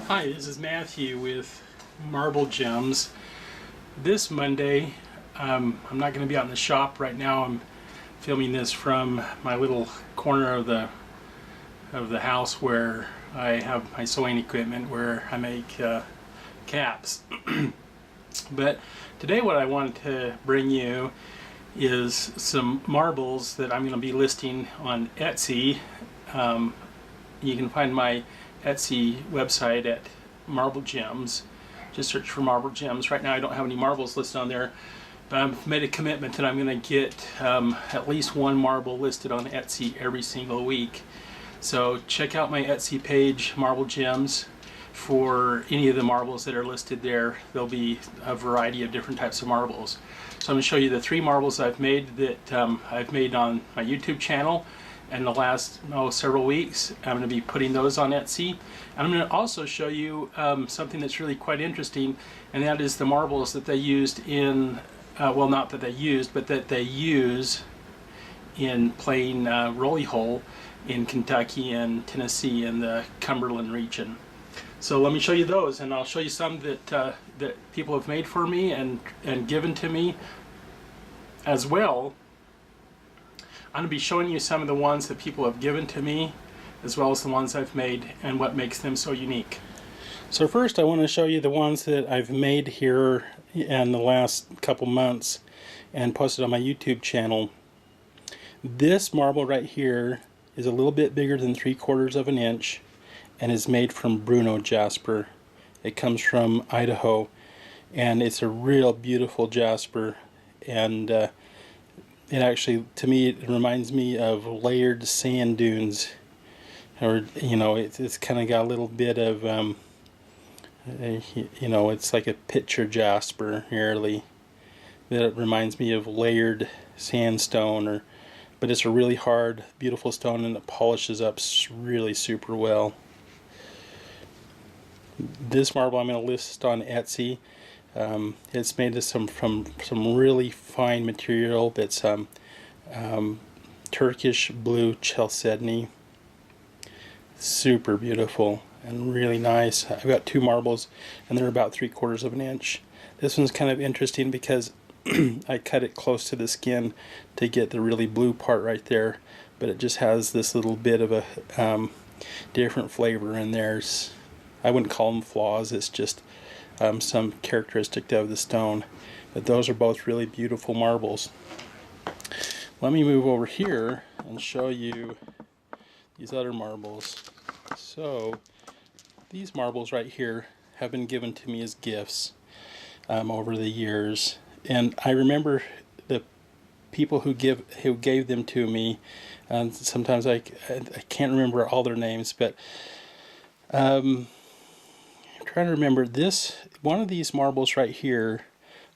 Hi, this is Matthew with Marble Gems. This Monday, I'm not going to be out in the shop right now. I'm filming this from my little corner of the house where I have my sewing equipment, where I make caps. But today, what I wanted to bring you is some marbles that I'm going to be listing on Etsy. You can find my Etsy website at Marble Gems. Just search for Marble Gems. Right now I don't have any marbles listed on there, but I've made a commitment that I'm going to get at least one marble listed on Etsy every single week. So check out my Etsy page, Marble Gems, for any of the marbles that are listed there. There'll be a variety of different types of marbles. So I'm going to show you the 3 marbles I've made that I've made on my YouTube channel in the last several weeks. I'm going to be putting those on Etsy. And I'm going to also show you something that's really quite interesting, and that is the marbles that they used in, well, not that they used, but that they use in playing Rolly Hole in Kentucky and Tennessee in the Cumberland region. So let me show you those, and I'll show you some that that people have made for me and given to me as well. I'm going to be showing you some of the ones that people have given to me, as well as the ones I've made and what makes them so unique. So first I want to show you the ones that I've made here in the last couple months and posted on my YouTube channel. This marble right here is a little bit bigger than 3/4 of an inch and is made from Bruno jasper. It comes from Idaho, and it's a real beautiful jasper, and it actually, to me, it reminds me of layered sand dunes, or it's kind of got a little bit of it's like a picture jasper nearly. That reminds me of layered sandstone, but it's a really hard, beautiful stone, and it polishes up really super well. This marble I'm going to list on Etsy. It's made from some really fine material that's Turkish blue chalcedony. Super beautiful and really nice. I've got 2 marbles and they're about 3/4 of an inch. This one's kind of interesting because I cut it close to the skin to get the really blue part right there, but it just has this little bit of a different flavor in there. I wouldn't call them flaws, it's just some characteristic of the stone. But those are both really beautiful marbles. Let me move over here and show you these other marbles. So these marbles right here have been given to me as gifts over the years, and I remember the people who gave them to me. Sometimes I can't remember all their names, but trying to remember this. One of these marbles right here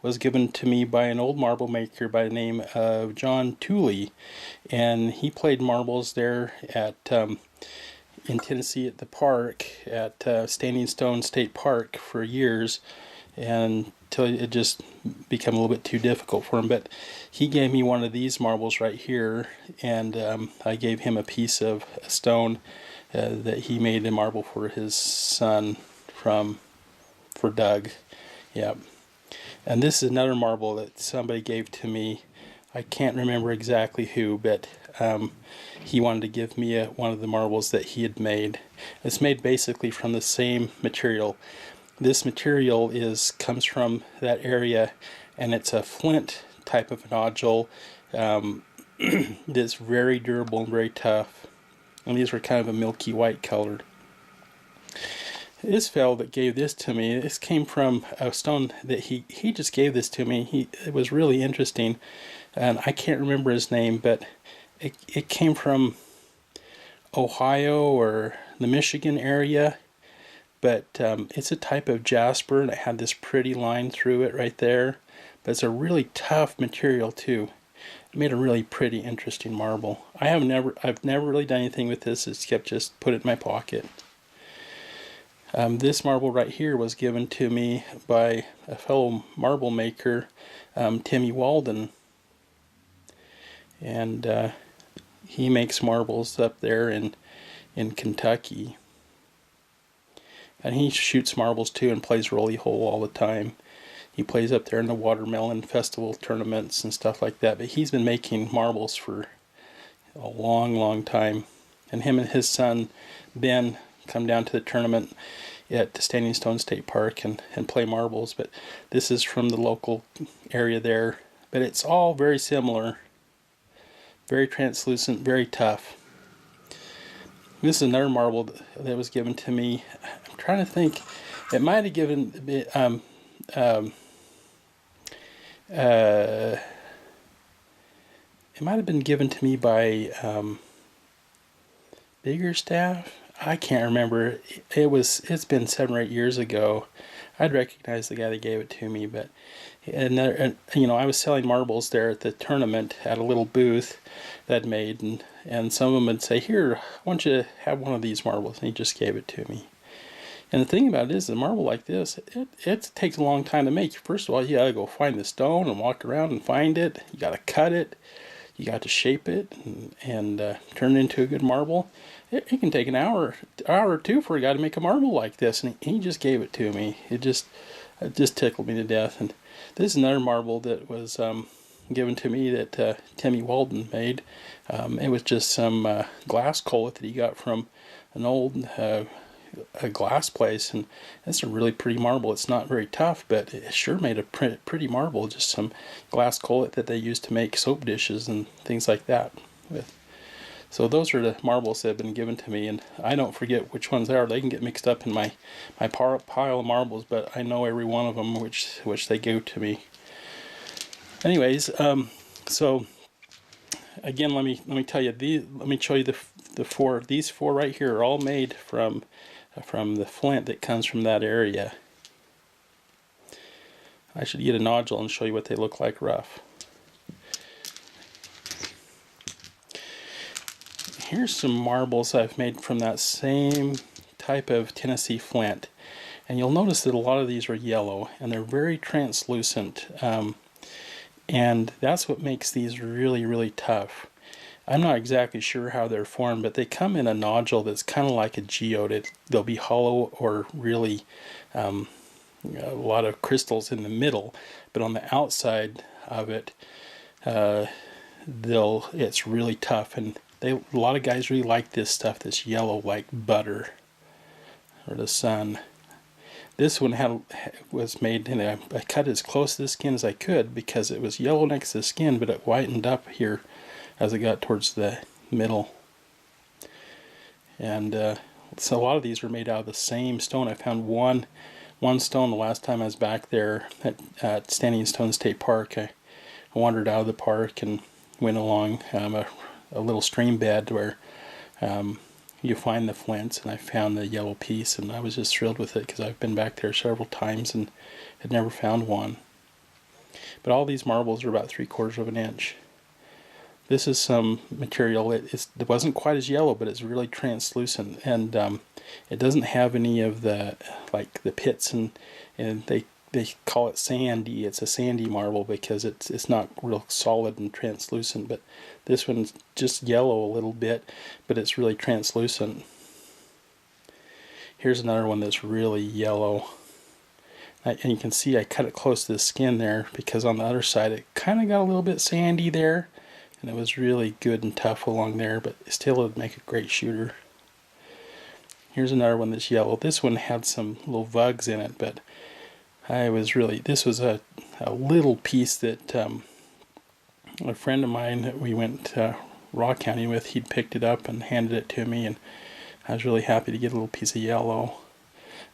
was given to me by an old marble maker by the name of John Tooley, and he played marbles there at in Tennessee at the park at Standing Stone State Park for years, and until it just became a little bit too difficult for him. But he gave me one of these marbles right here, and I gave him a piece of a stone that he made a marble for his son for Doug. Yep. And this is another marble that somebody gave to me. I can't remember exactly who, but he wanted to give me one of the marbles that he had made. It's made basically from the same material. This material comes from that area, and it's a flint type of nodule that's very durable and very tough. And these were kind of a milky white colored. This fellow that gave this to me, this came from a stone that he just gave this to me. It was really interesting, and I can't remember his name, but it came from Ohio or the Michigan area, but it's a type of jasper, and it had this pretty line through it right there, but it's a really tough material too. It made a really pretty, interesting marble. I've never really done anything with this except just put it in my pocket. This marble right here was given to me by a fellow marble maker, Timmy Walden, and he makes marbles up there in Kentucky. And he shoots marbles too and plays rolly hole all the time. He plays up there in the watermelon festival tournaments and stuff like that. But he's been making marbles for a long, long time. And him and his son, Ben, come down to the tournament at the Standing Stone State Park and play marbles. But this is from the local area there. But it's all very similar. Very translucent, very tough. This is another marble that was given to me. I'm trying to think. It might have given it might have been given to me by Biggerstaff. I can't remember. It's been 7 or 8 years ago. I'd recognize the guy that gave it to me, but I was selling marbles there at the tournament at a little booth that I'd made, and some of them would say, "Here, I want you to have one of these marbles," and he just gave it to me. And the thing about it is, a marble like this, it takes a long time to make. First of all, you gotta go find the stone and walk around and find it. You gotta cut it. You got to shape it and turn it into a good marble. It can take an hour or two for a guy to make a marble like this, and he just gave it to me. It just tickled me to death. And this is another marble that was given to me that Timmy Walden made. It was just some glass cullet that he got from an old a glass place, and it's a really pretty marble. It's not very tough, but it sure made a pretty marble. Just some glass cullet that they used to make soap dishes and things like that with. So those are the marbles that have been given to me, and I don't forget which ones they are. They can get mixed up in my pile of marbles, but I know every one of them which they give to me. Anyways, so again, let me tell you, let me show you the four. These four right here are all made from the flint that comes from that area. I should get a nodule and show you what they look like rough. Here's some marbles I've made from that same type of Tennessee flint, and you'll notice that a lot of these are yellow and they're very translucent, and that's what makes these really, really tough. I'm not exactly sure how they're formed, but they come in a nodule that's kind of like a geode. They'll be hollow or really a lot of crystals in the middle, but on the outside of it, it's really tough, and a lot of guys really like this stuff that's yellow like butter or the sun. This one was made, and I cut as close to the skin as I could because it was yellow next to the skin, but it whitened up here as it got towards the middle. And so a lot of these are made out of the same stone. I found one stone the last time I was back there at Standing Stone State Park. I wandered out of the park and went along a little stream bed where you find the flints, and I found the yellow piece, and I was just thrilled with it because I've been back there several times and had never found one. But all these marbles are about 3/4 of an inch. This is some material. It wasn't quite as yellow, but it's really translucent, and it doesn't have any of the pits, and they call it sandy. It's a sandy marble because it's not real solid and translucent. But this one's just yellow a little bit, but it's really translucent. Here's another one that's really yellow, and you can see I cut it close to the skin there because on the other side it kind of got a little bit sandy there. And it was really good and tough along there, but still it would make a great shooter. Here's another one that's yellow. This one had some little vugs in it, but this was a little piece that a friend of mine that we went to Raw County with, he'd picked it up and handed it to me, and I was really happy to get a little piece of yellow.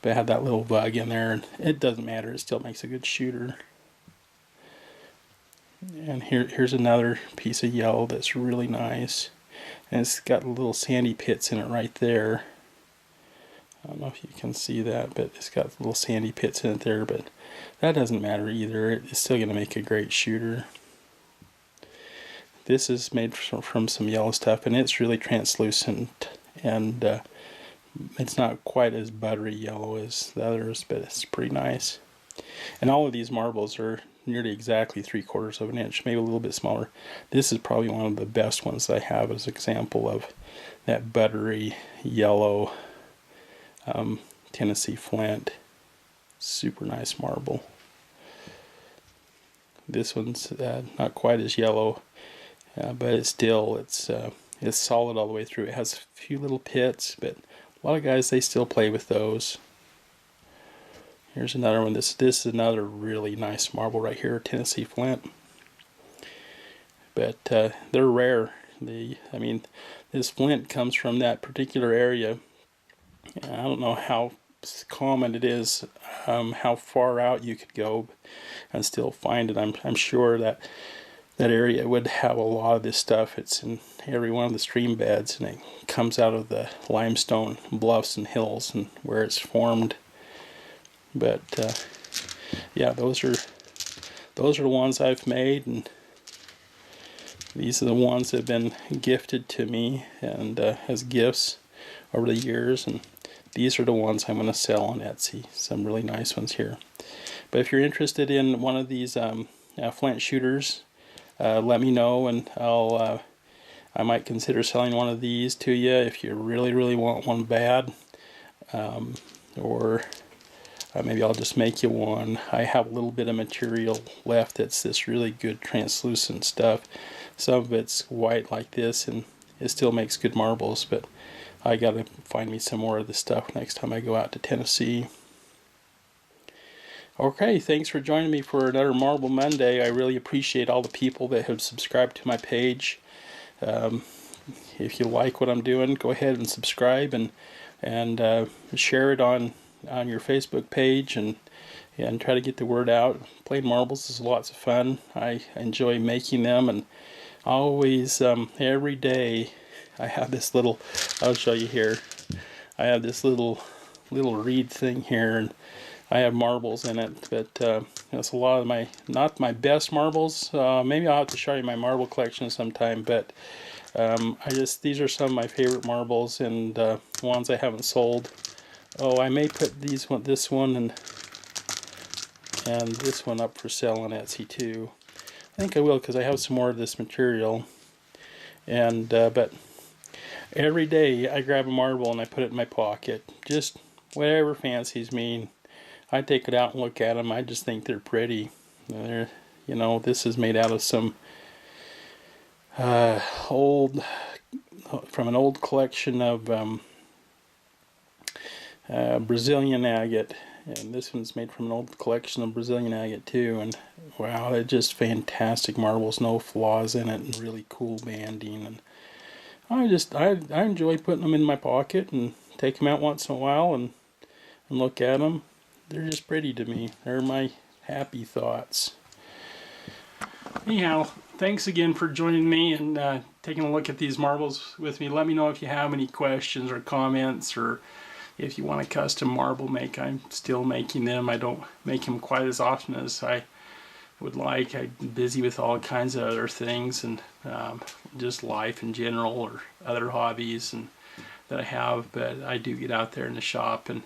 But it had that little vug in there, and it doesn't matter, it still makes a good shooter. And here's another piece of yellow that's really nice, and it's got little sandy pits in it right there. I don't know if you can see that, but it's got little sandy pits in it there, but that doesn't matter either. It's still going to make a great shooter. This is made from some yellow stuff, and it's really translucent, and it's not quite as buttery yellow as the others, but it's pretty nice. And all of these marbles are nearly exactly 3/4 of an inch, maybe a little bit smaller. This is probably one of the best ones I have as an example of that buttery yellow Tennessee Flint. Super nice marble. This one's not quite as yellow, but it's solid all the way through. It has a few little pits, but a lot of guys, they still play with those. Here's another one. This is another really nice marble right here, Tennessee Flint. But they're rare. This flint comes from that particular area. I don't know how common it is, how far out you could go and still find it. I'm sure that area would have a lot of this stuff. It's in every one of the stream beds, and it comes out of the limestone bluffs and hills and where it's formed. But yeah, those are the ones I've made, and these are the ones that have been gifted to me and as gifts over the years, and these are the ones I'm going to sell on Etsy. Some really nice ones here. But if you're interested in one of these flint shooters, let me know, and I might consider selling one of these to you if you really want one bad, or maybe I'll just make you one. I have a little bit of material left that's this really good translucent stuff. Some of it's white like this, and it still makes good marbles, but I gotta find me some more of this stuff next time I go out to Tennessee. Okay, thanks for joining me for another Marble Monday. I really appreciate all the people that have subscribed to my page. If you like what I'm doing, go ahead and subscribe and share it on your Facebook page, and try to get the word out. Playing marbles is lots of fun. I enjoy making them, and always every day I have this little, I'll show you here, I have this little reed thing here, and I have marbles in it, but it's a lot of not my best marbles. Maybe I'll have to show you my marble collection sometime, but these are some of my favorite marbles, and ones I haven't sold. Oh, I may put this one and this one up for sale on Etsy too. I think I will, because I have some more of this material. And but every day I grab a marble and I put it in my pocket. Just whatever fancies me. I take it out and look at them. I just think they're pretty. This is made out of some from an old collection of Brazilian agate, and this one's made from an old collection of Brazilian agate too, and wow, they're just fantastic marbles, no flaws in it, and really cool banding, and I enjoy putting them in my pocket and take them out once in a while and look at them. They're just pretty to me. They're my happy thoughts. Anyhow, thanks again for joining me and taking a look at these marbles with me. Let me know if you have any questions or comments, or if you want a custom marble make. I'm still making them. I don't make them quite as often as I would like. I'm busy with all kinds of other things, and just life in general, or other hobbies that I have. But I do get out there in the shop, and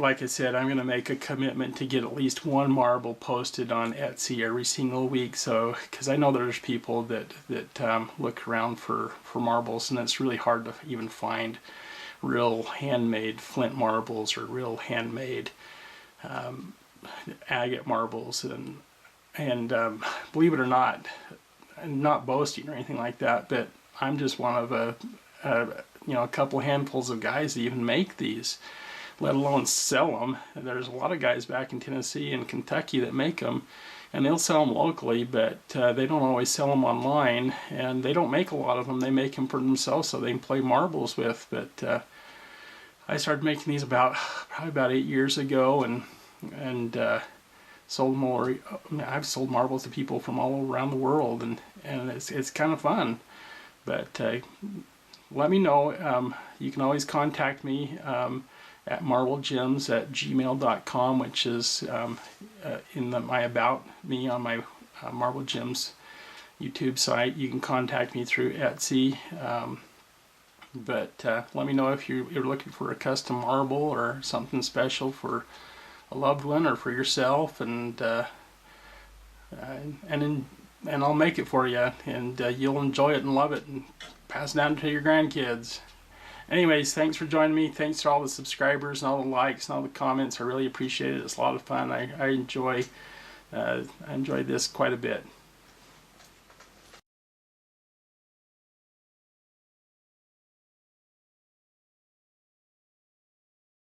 like I said, I'm going to make a commitment to get at least one marble posted on Etsy every single week. So, because I know there's people that look around for marbles, and it's really hard to even find real handmade flint marbles or real handmade agate marbles, and believe it or not, I'm not boasting or anything like that, but I'm just one of a couple handfuls of guys that even make these, let alone sell them. There's a lot of guys back in Tennessee and Kentucky that make them, and they'll sell them locally, but they don't always sell them online, and they don't make a lot of them. They make them for themselves so they can play marbles with. But I started making these probably about 8 years ago, and sold more. I've sold marbles to people from all around the world, and it's kind of fun. But let me know. You can always contact me at marblegems@gmail.com, which is in my About Me on my Marble Gems YouTube site. You can contact me through Etsy. But let me know if you're looking for a custom marble or something special for a loved one or for yourself, and I'll make it for you, and you'll enjoy it and love it and pass it down to your grandkids. Anyways, thanks for joining me. Thanks to all the subscribers and all the likes and all the comments. I really appreciate it. It's a lot of fun. I enjoy this quite a bit.